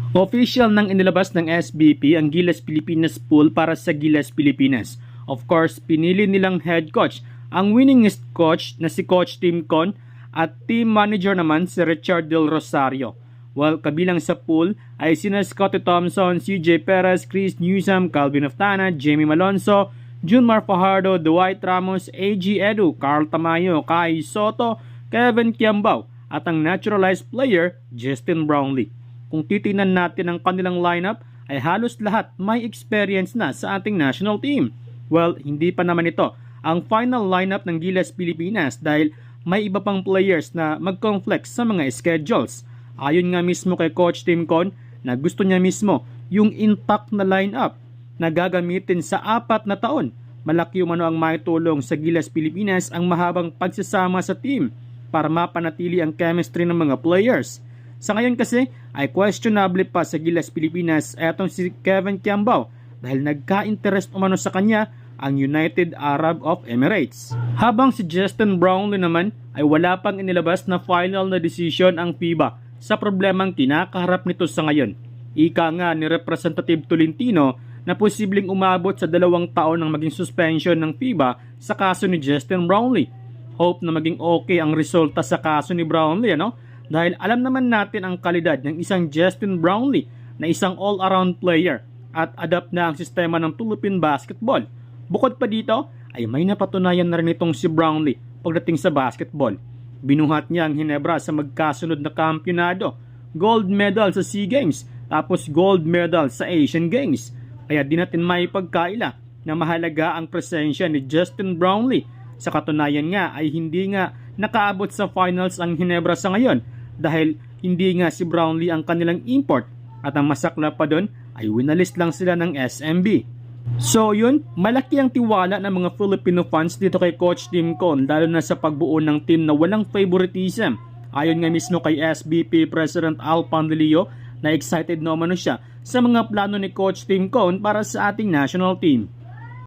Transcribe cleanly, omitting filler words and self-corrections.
Official nang inilabas ng SBP ang Gilas Pilipinas pool para sa Gilas Pilipinas. Of course, pinili nilang head coach ang winningest coach na si Coach Tim Con at team manager naman si Richard Del Rosario. While kabilang sa pool ay sina Scottie Thompson, CJ Perez, Chris Newsom, Calvin Oftana, Jamie Malonzo, Junmar Fajardo, Dwight Ramos, AG Edu, Carl Tamayo, Kai Soto, Kevin Kiambao at ang naturalized player Justin Brownlee. Kung titingnan natin ang kanilang lineup ay halos lahat may experience na sa ating national team. Well, hindi pa naman ito ang final lineup ng Gilas Pilipinas dahil may iba pang players na mag-conflict sa mga schedules. Ayon nga mismo kay Coach Tim Con na gusto niya mismo yung intact na lineup na gagamitin sa 4 na taon. Malaki umano ang maitulong sa Gilas Pilipinas ang mahabang pagsasama sa team para mapanatili ang chemistry ng mga players. Sa ngayon kasi ay questionable pa sa Gilas Pilipinas etong si Kevin Kiambao dahil nagka-interest umano sa kanya ang United Arab of Emirates. Habang si Justin Brownlee naman ay wala pang inilabas na final na decision ang FIBA sa problemang kinakaharap nito sa ngayon. Ika nga ni Representative Tolentino na posibleng umabot sa 2 taon ang maging suspension ng FIBA sa kaso ni Justin Brownlee. Hope na maging okay ang resulta sa kaso ni Brownlee, Dahil alam naman natin ang kalidad ng isang Justin Brownlee na isang all-around player at adapt na ang sistema ng Philippine basketball. Bukod pa dito ay may napatunayan na rin itong si Brownlee pagdating sa basketball. Binuhat niya ang Hinebra sa magkasunod na kampyonado, gold medal sa SEA Games, tapos gold medal sa Asian Games. Kaya di natin may pagkaila na mahalaga ang presensya ni Justin Brownlee. Sa katunayan nga ay hindi nga nakaabot sa finals ang Hinebra sa ngayon dahil hindi nga si Brownlee ang kanilang import at ang masakla pa doon ay winalis lang sila ng SMB. So yun, malaki ang tiwala ng mga Filipino fans dito kay Coach Tim Con lalo na sa pagbuo ng team na walang favoritism. Ayon nga mismo kay SBP President Al Panlilio na excited na umano siya sa mga plano ni Coach Tim Con para sa ating national team.